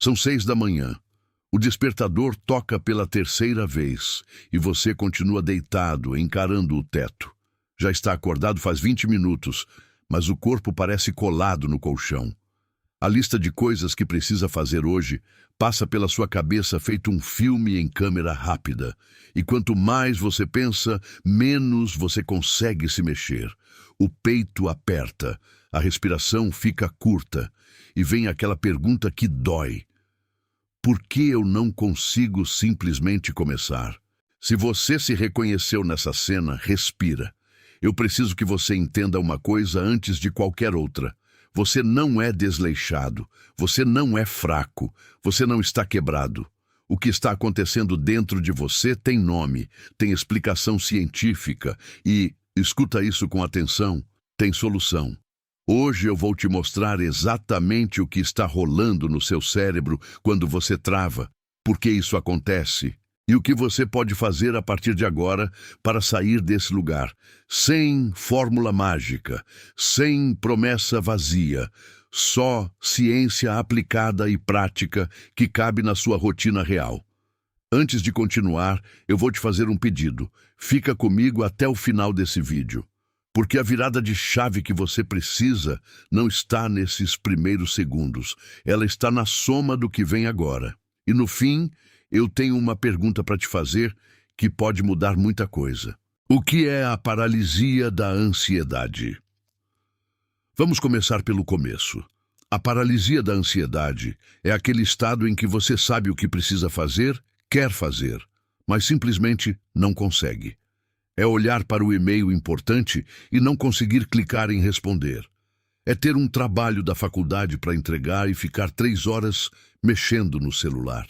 São 6 da manhã. O despertador toca pela terceira vez e você continua deitado, encarando o teto. Já está acordado faz 20 minutos, mas o corpo parece colado no colchão. A lista de coisas que precisa fazer hoje passa pela sua cabeça feito um filme em câmera rápida. E quanto mais você pensa, menos você consegue se mexer. O peito aperta, a respiração fica curta e vem aquela pergunta que dói. Por que eu não consigo simplesmente começar? Se você se reconheceu nessa cena, respira. Eu preciso que você entenda uma coisa antes de qualquer outra. Você não é desleixado, você não é fraco, você não está quebrado. O que está acontecendo dentro de você tem nome, tem explicação científica e, escuta isso com atenção, tem solução. Hoje eu vou te mostrar exatamente o que está rolando no seu cérebro quando você trava, por que isso acontece e o que você pode fazer a partir de agora para sair desse lugar, sem fórmula mágica, sem promessa vazia, só ciência aplicada e prática que cabe na sua rotina real. Antes de continuar, eu vou te fazer um pedido. Fica comigo até o final desse vídeo. Porque a virada de chave que você precisa não está nesses primeiros segundos. Ela está na soma do que vem agora. E no fim, eu tenho uma pergunta para te fazer que pode mudar muita coisa. O que é a paralisia da ansiedade? Vamos começar pelo começo. A paralisia da ansiedade é aquele estado em que você sabe o que precisa fazer, quer fazer, mas simplesmente não consegue. É olhar para o e-mail importante e não conseguir clicar em responder. É ter um trabalho da faculdade para entregar e ficar 3 horas mexendo no celular.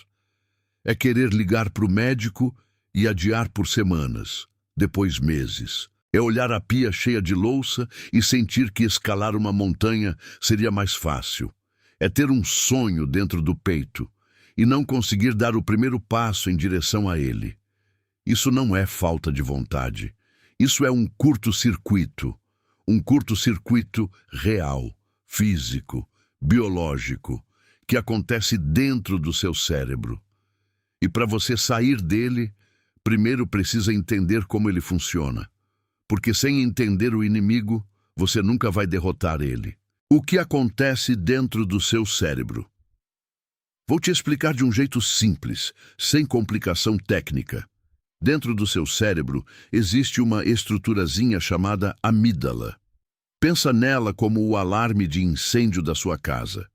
É querer ligar para o médico e adiar por semanas, depois meses. É olhar a pia cheia de louça e sentir que escalar uma montanha seria mais fácil. É ter um sonho dentro do peito e não conseguir dar o primeiro passo em direção a ele. Isso não é falta de vontade. Isso é um curto-circuito real, físico, biológico, que acontece dentro do seu cérebro. E para você sair dele, primeiro precisa entender como ele funciona. Porque sem entender o inimigo, você nunca vai derrotar ele. O que acontece dentro do seu cérebro? Vou te explicar de um jeito simples, sem complicação técnica. Dentro do seu cérebro existe uma estruturazinha chamada amígdala. Pensa nela como o alarme de incêndio da sua casa.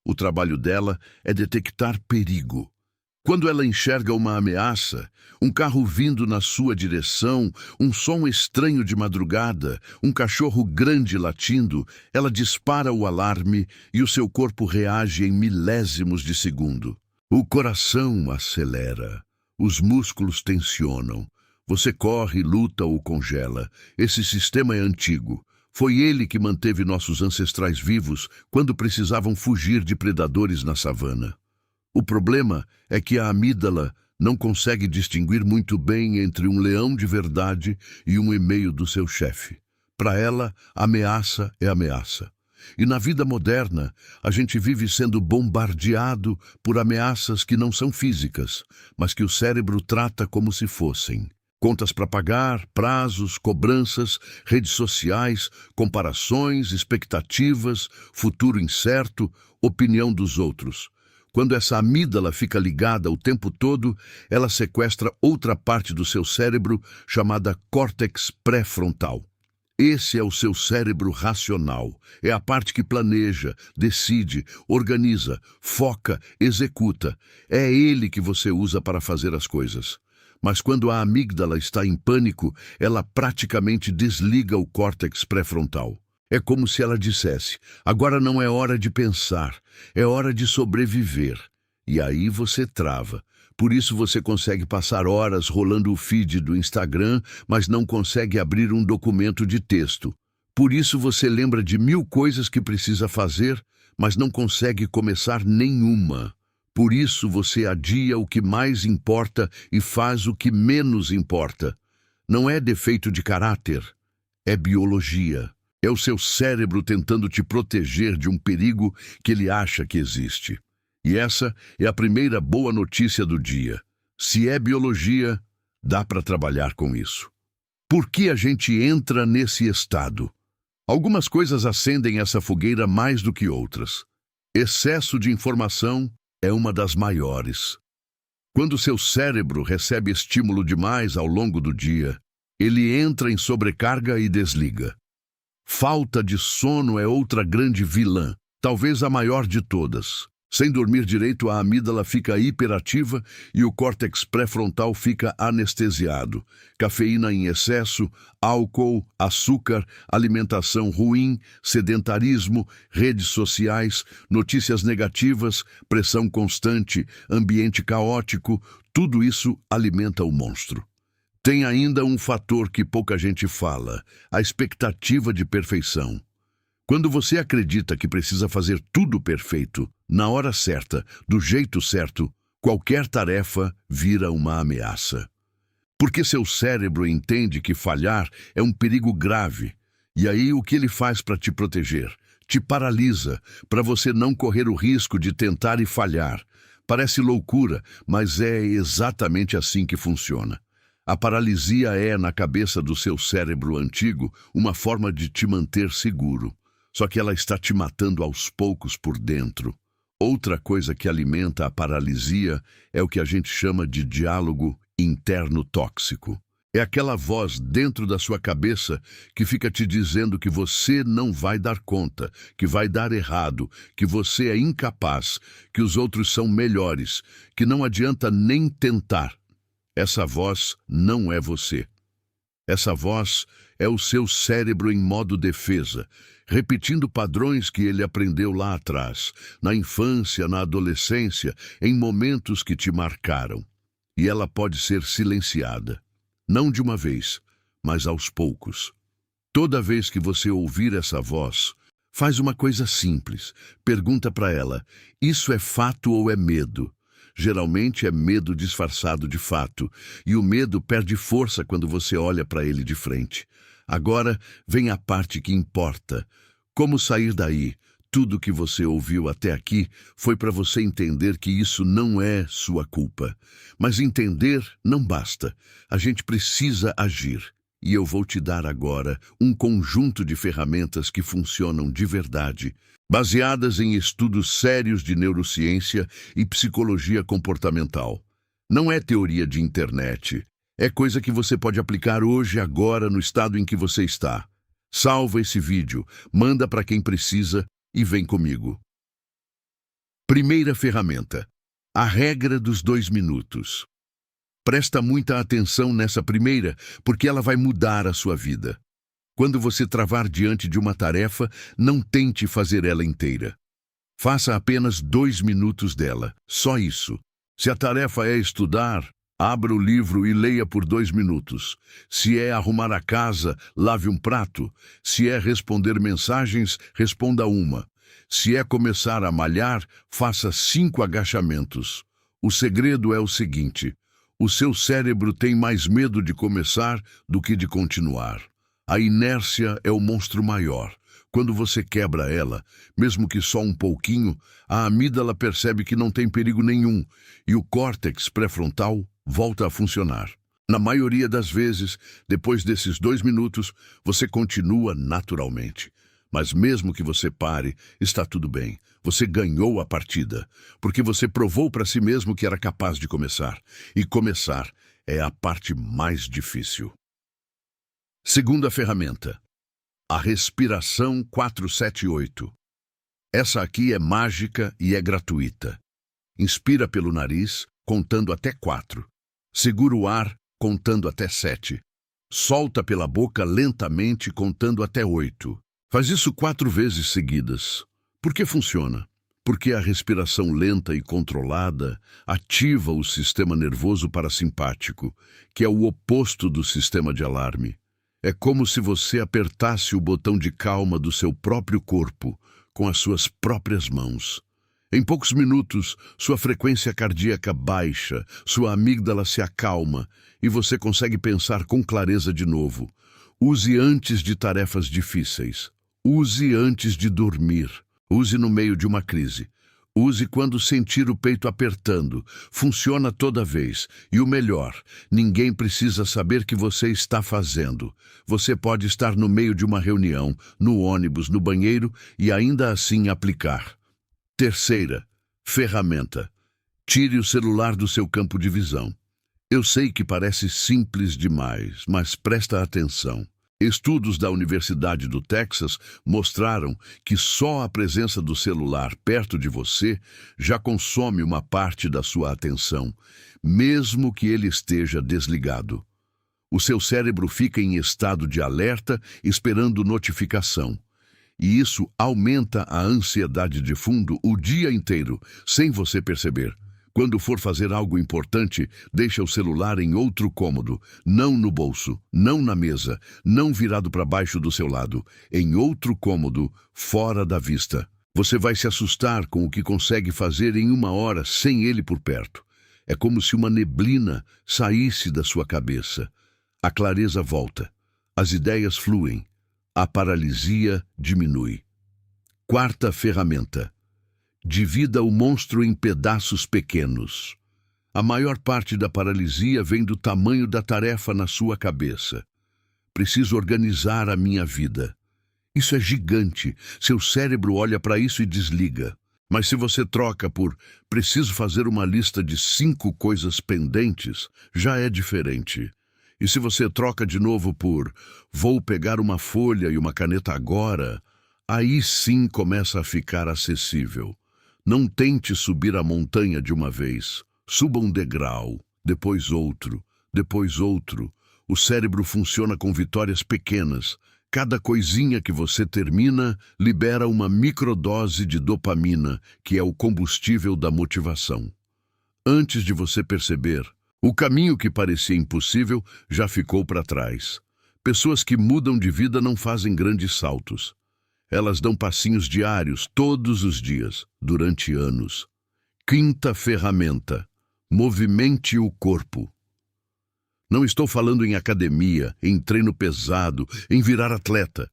O trabalho dela é detectar perigo. Quando ela enxerga uma ameaça, um carro vindo na sua direção, um som estranho de madrugada, um cachorro grande latindo, ela dispara o alarme e o seu corpo reage em milésimos de segundo. O coração acelera. Os músculos tensionam. Você corre, luta ou congela. Esse sistema é antigo. Foi ele que manteve nossos ancestrais vivos quando precisavam fugir de predadores na savana. O problema é que a amígdala não consegue distinguir muito bem entre um leão de verdade e um e-mail do seu chefe. Para ela, ameaça é ameaça. E na vida moderna, a gente vive sendo bombardeado por ameaças que não são físicas, mas que o cérebro trata como se fossem. Contas para pagar, prazos, cobranças, redes sociais, comparações, expectativas, futuro incerto, opinião dos outros. Quando essa amígdala fica ligada o tempo todo, ela sequestra outra parte do seu cérebro chamada córtex pré-frontal. Esse é o seu cérebro racional. É a parte que planeja, decide, organiza, foca, executa. É ele que você usa para fazer as coisas. Mas quando a amígdala está em pânico, ela praticamente desliga o córtex pré-frontal. É como se ela dissesse: agora não é hora de pensar, é hora de sobreviver. E aí você trava. Por isso você consegue passar horas rolando o feed do Instagram, mas não consegue abrir um documento de texto. Por isso você lembra de 1000 coisas que precisa fazer, mas não consegue começar nenhuma. Por isso você adia o que mais importa e faz o que menos importa. Não é defeito de caráter, é biologia. É o seu cérebro tentando te proteger de um perigo que ele acha que existe. E essa é a primeira boa notícia do dia. Se é biologia, dá para trabalhar com isso. Por que a gente entra nesse estado? Algumas coisas acendem essa fogueira mais do que outras. Excesso de informação é uma das maiores. Quando seu cérebro recebe estímulo demais ao longo do dia, ele entra em sobrecarga e desliga. Falta de sono é outra grande vilã, talvez a maior de todas. Sem dormir direito, a amígdala fica hiperativa e o córtex pré-frontal fica anestesiado. Cafeína em excesso, álcool, açúcar, alimentação ruim, sedentarismo, redes sociais, notícias negativas, pressão constante, ambiente caótico, tudo isso alimenta o monstro. Tem ainda um fator que pouca gente fala, a expectativa de perfeição. Quando você acredita que precisa fazer tudo perfeito, na hora certa, do jeito certo, qualquer tarefa vira uma ameaça. Porque seu cérebro entende que falhar é um perigo grave. E aí o que ele faz para te proteger? Te paralisa, para você não correr o risco de tentar e falhar. Parece loucura, mas é exatamente assim que funciona. A paralisia é, na cabeça do seu cérebro antigo, uma forma de te manter seguro. Só que ela está te matando aos poucos por dentro. Outra coisa que alimenta a paralisia é o que a gente chama de diálogo interno tóxico. É aquela voz dentro da sua cabeça que fica te dizendo que você não vai dar conta, que vai dar errado, que você é incapaz, que os outros são melhores, que não adianta nem tentar. Essa voz não é você. Essa voz é o seu cérebro em modo defesa, repetindo padrões que ele aprendeu lá atrás, na infância, na adolescência, em momentos que te marcaram. E ela pode ser silenciada, não de uma vez, mas aos poucos. Toda vez que você ouvir essa voz, faz uma coisa simples. Pergunta para ela, isso é fato ou é medo? Geralmente é medo disfarçado de fato, e o medo perde força quando você olha para ele de frente. Agora vem a parte que importa. Como sair daí? Tudo que você ouviu até aqui foi para você entender que isso não é sua culpa. Mas entender não basta. A gente precisa agir. E eu vou te dar agora um conjunto de ferramentas que funcionam de verdade, baseadas em estudos sérios de neurociência e psicologia comportamental. Não é teoria de internet. É coisa que você pode aplicar hoje, agora, no estado em que você está. Salva esse vídeo, manda para quem precisa e vem comigo. Primeira ferramenta: a regra dos 2 minutos. Presta muita atenção nessa primeira, porque ela vai mudar a sua vida. Quando você travar diante de uma tarefa, não tente fazer ela inteira. Faça apenas 2 minutos dela, só isso. Se a tarefa é estudar, abra o livro e leia por 2 minutos. Se é arrumar a casa, lave um prato. Se é responder mensagens, responda uma. Se é começar a malhar, faça 5 agachamentos. O segredo é o seguinte: o seu cérebro tem mais medo de começar do que de continuar. A inércia é o monstro maior. Quando você quebra ela, mesmo que só um pouquinho, a amígdala percebe que não tem perigo nenhum e o córtex pré-frontal volta a funcionar. Na maioria das vezes, depois desses 2 minutos, você continua naturalmente. Mas mesmo que você pare, está tudo bem. Você ganhou a partida, porque você provou para si mesmo que era capaz de começar. E começar é a parte mais difícil. Segunda ferramenta: a respiração 478. Essa aqui é mágica e é gratuita. Inspira pelo nariz, contando até 4. Segura o ar, contando até 7. Solta pela boca lentamente, contando até 8. Faz isso 4 vezes seguidas. Por que funciona? Porque a respiração lenta e controlada ativa o sistema nervoso parasimpático, que é o oposto do sistema de alarme. É como se você apertasse o botão de calma do seu próprio corpo com as suas próprias mãos. Em poucos minutos, sua frequência cardíaca baixa, sua amígdala se acalma e você consegue pensar com clareza de novo. Use antes de tarefas difíceis. Use antes de dormir. Use no meio de uma crise. Use quando sentir o peito apertando. Funciona toda vez. E o melhor, ninguém precisa saber que você está fazendo. Você pode estar no meio de uma reunião, no ônibus, no banheiro e ainda assim aplicar. Terceira, ferramenta. Tire o celular do seu campo de visão. Eu sei que parece simples demais, mas presta atenção. Estudos da Universidade do Texas mostraram que só a presença do celular perto de você já consome uma parte da sua atenção, mesmo que ele esteja desligado. O seu cérebro fica em estado de alerta, esperando notificação. E isso aumenta a ansiedade de fundo o dia inteiro, sem você perceber. Quando for fazer algo importante, deixa o celular em outro cômodo, não no bolso, não na mesa, não virado para baixo do seu lado, em outro cômodo, fora da vista. Você vai se assustar com o que consegue fazer em 1 hora sem ele por perto. É como se uma neblina saísse da sua cabeça. A clareza volta, as ideias fluem, a paralisia diminui. Quarta ferramenta. Divida o monstro em pedaços pequenos. A maior parte da paralisia vem do tamanho da tarefa na sua cabeça. Preciso organizar a minha vida. Isso é gigante. Seu cérebro olha para isso e desliga. Mas se você troca por preciso fazer uma lista de 5 coisas pendentes, já é diferente. E se você troca de novo por vou pegar uma folha e uma caneta agora, aí sim começa a ficar acessível. Não tente subir a montanha de uma vez. Suba um degrau, depois outro, depois outro. O cérebro funciona com vitórias pequenas. Cada coisinha que você termina libera uma microdose de dopamina, que é o combustível da motivação. Antes de você perceber, o caminho que parecia impossível já ficou para trás. Pessoas que mudam de vida não fazem grandes saltos. Elas dão passinhos diários, todos os dias, durante anos. Quinta ferramenta. Movimente o corpo. Não estou falando em academia, em treino pesado, em virar atleta.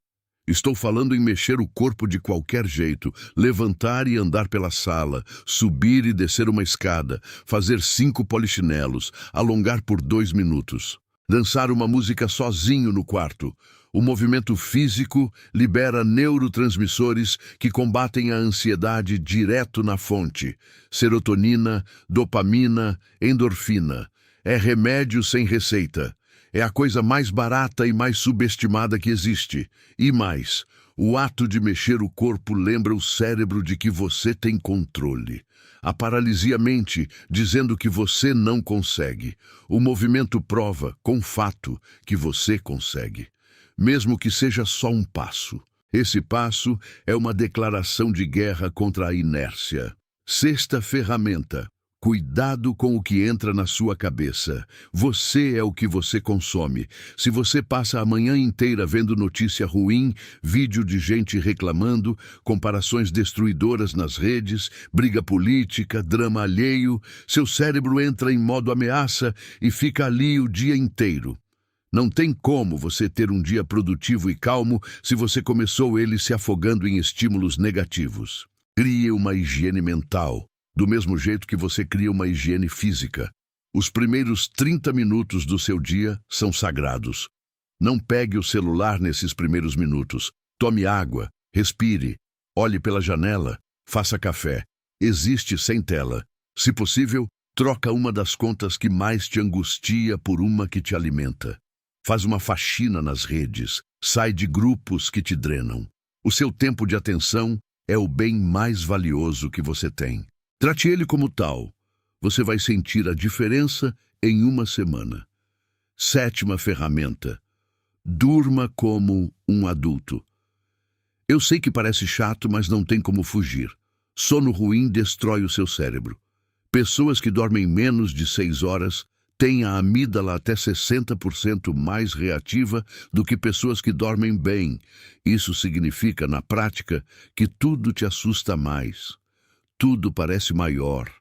Estou falando em mexer o corpo de qualquer jeito, levantar e andar pela sala, subir e descer uma escada, fazer 5 polichinelos, alongar por 2 minutos. Dançar uma música sozinho no quarto. O movimento físico libera neurotransmissores que combatem a ansiedade direto na fonte. Serotonina, dopamina, endorfina. É remédio sem receita. É a coisa mais barata e mais subestimada que existe. E mais, o ato de mexer o corpo lembra o cérebro de que você tem controle. A paralisia mente, dizendo que você não consegue. O movimento prova, com fato, que você consegue. Mesmo que seja só um passo. Esse passo é uma declaração de guerra contra a inércia. Sexta ferramenta. Cuidado com o que entra na sua cabeça. Você é o que você consome. Se você passa a manhã inteira vendo notícia ruim, vídeo de gente reclamando, comparações destruidoras nas redes, briga política, drama alheio, seu cérebro entra em modo ameaça e fica ali o dia inteiro. Não tem como você ter um dia produtivo e calmo se você começou ele se afogando em estímulos negativos. Crie uma higiene mental. Do mesmo jeito que você cria uma higiene física. Os primeiros 30 minutos do seu dia são sagrados. Não pegue o celular nesses primeiros minutos. Tome água, respire, olhe pela janela, faça café. Existe sem tela. Se possível, troca uma das contas que mais te angustia por uma que te alimenta. Faz uma faxina nas redes. Sai de grupos que te drenam. O seu tempo de atenção é o bem mais valioso que você tem. Trate ele como tal. Você vai sentir a diferença em 1 semana. Sétima ferramenta. Durma como um adulto. Eu sei que parece chato, mas não tem como fugir. Sono ruim destrói o seu cérebro. Pessoas que dormem menos de 6 horas têm a amígdala até 60% mais reativa do que pessoas que dormem bem. Isso significa, na prática, que tudo te assusta mais. Tudo parece maior,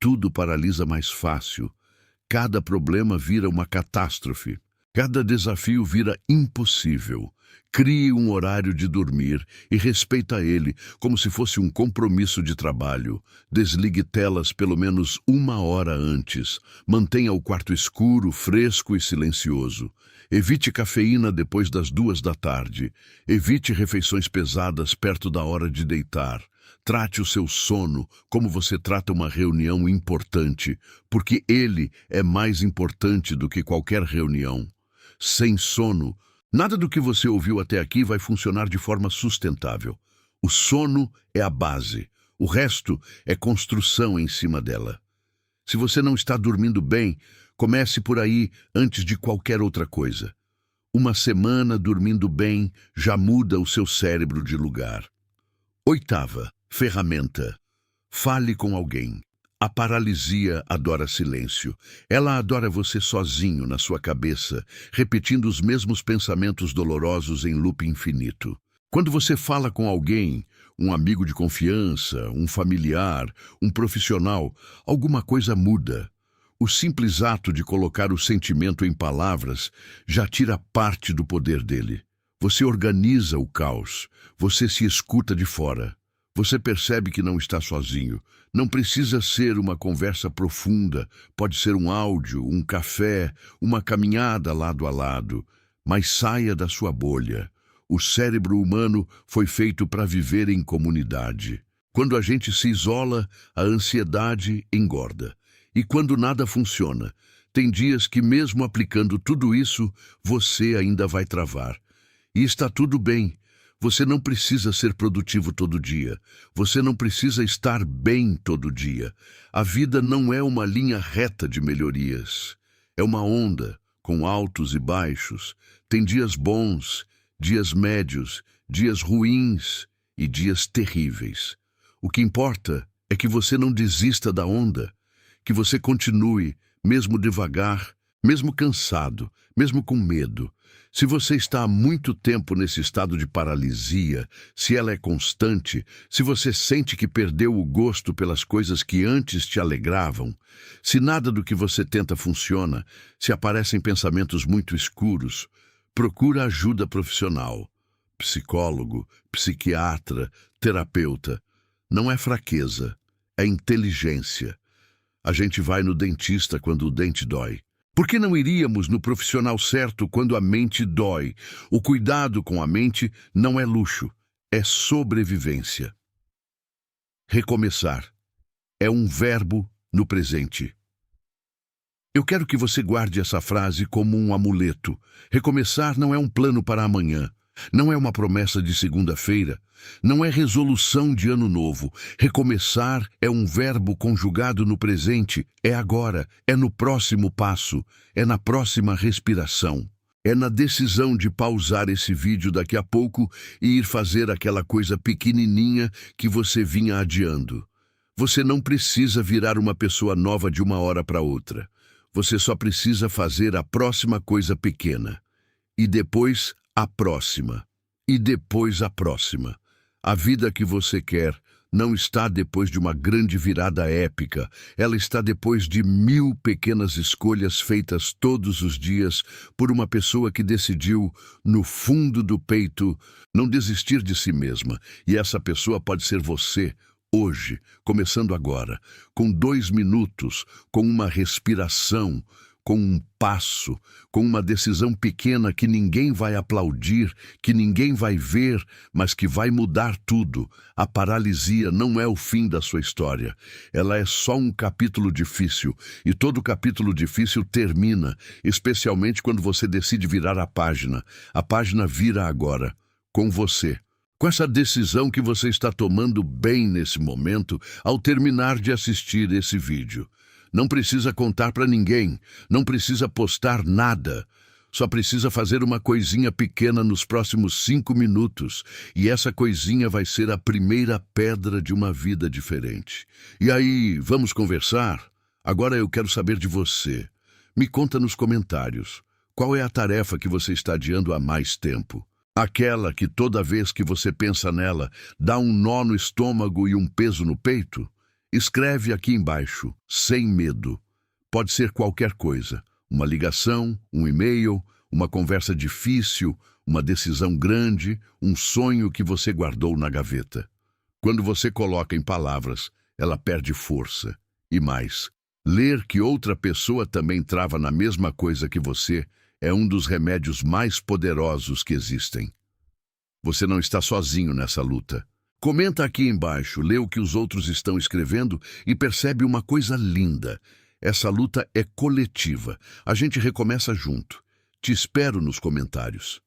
tudo paralisa mais fácil. Cada problema vira uma catástrofe. Cada desafio vira impossível. Crie um horário de dormir e respeita ele como se fosse um compromisso de trabalho. Desligue telas pelo menos 1 hora antes. Mantenha o quarto escuro, fresco e silencioso. Evite cafeína depois das 2 da tarde. Evite refeições pesadas perto da hora de deitar. Trate o seu sono como você trata uma reunião importante, porque ele é mais importante do que qualquer reunião. Sem sono, nada do que você ouviu até aqui vai funcionar de forma sustentável. O sono é a base, o resto é construção em cima dela. Se você não está dormindo bem, comece por aí antes de qualquer outra coisa. Uma semana dormindo bem já muda o seu cérebro de lugar. 8ª ferramenta. Fale com alguém. A paralisia adora silêncio. Ela adora você sozinho na sua cabeça, repetindo os mesmos pensamentos dolorosos em loop infinito. Quando você fala com alguém, um amigo de confiança, um familiar, um profissional, alguma coisa muda. O simples ato de colocar o sentimento em palavras já tira parte do poder dele. Você organiza o caos, você se escuta de fora. Você percebe que não está sozinho. Não precisa ser uma conversa profunda, pode ser um áudio, um café, uma caminhada lado a lado, mas saia da sua bolha. O cérebro humano foi feito para viver em comunidade. Quando a gente se isola, a ansiedade engorda. E quando nada funciona, tem dias que mesmo aplicando tudo isso, você ainda vai travar. E está tudo bem. Você não precisa ser produtivo todo dia. Você não precisa estar bem todo dia. A vida não é uma linha reta de melhorias. É uma onda, com altos e baixos. Tem dias bons, dias médios, dias ruins e dias terríveis. O que importa é que você não desista da onda, que você continue, mesmo devagar, mesmo cansado, mesmo com medo. Se você está há muito tempo nesse estado de paralisia, se ela é constante, se você sente que perdeu o gosto pelas coisas que antes te alegravam, se nada do que você tenta funciona, se aparecem pensamentos muito escuros, procura ajuda profissional. Psicólogo, psiquiatra, terapeuta. Não é fraqueza, é inteligência. A gente vai no dentista quando o dente dói. Por que não iríamos no profissional certo quando a mente dói? O cuidado com a mente não é luxo, é sobrevivência. Recomeçar é um verbo no presente. Eu quero que você guarde essa frase como um amuleto. Recomeçar não é um plano para amanhã. Não é uma promessa de segunda-feira. Não é resolução de ano novo. Recomeçar é um verbo conjugado no presente. É agora, é no próximo passo, é na próxima respiração. É na decisão de pausar esse vídeo daqui a pouco e ir fazer aquela coisa pequenininha que você vinha adiando. Você não precisa virar uma pessoa nova de uma hora para outra. Você só precisa fazer a próxima coisa pequena. E depois a próxima. E depois a próxima. A vida que você quer não está depois de uma grande virada épica. Ela está depois de 1000 pequenas escolhas feitas todos os dias por uma pessoa que decidiu, no fundo do peito, não desistir de si mesma. E essa pessoa pode ser você, hoje, começando agora, com 2 minutos, com uma respiração, com um passo, com uma decisão pequena que ninguém vai aplaudir, que ninguém vai ver, mas que vai mudar tudo. A paralisia não é o fim da sua história. Ela é só um capítulo difícil, e todo capítulo difícil termina, especialmente quando você decide virar a página. A página vira agora, com você. Com essa decisão que você está tomando bem nesse momento, ao terminar de assistir esse vídeo. Não precisa contar para ninguém, não precisa postar nada. Só precisa fazer uma coisinha pequena nos próximos 5 minutos, e essa coisinha vai ser a primeira pedra de uma vida diferente. E aí, vamos conversar? Agora eu quero saber de você. Me conta nos comentários. Qual é a tarefa que você está adiando há mais tempo? Aquela que toda vez que você pensa nela, dá um nó no estômago e um peso no peito? Escreve aqui embaixo, sem medo. Pode ser qualquer coisa. Uma ligação, um e-mail, Uma conversa difícil, uma decisão grande, um sonho que você guardou na gaveta. Quando você coloca em palavras, ela perde força. E mais, ler que outra pessoa também trava na mesma coisa que você é um dos remédios mais poderosos que existem. Você não está sozinho nessa luta. Comenta aqui embaixo, lê o que os outros estão escrevendo e percebe uma coisa linda. Essa luta é coletiva. A gente recomeça junto. Te espero nos comentários.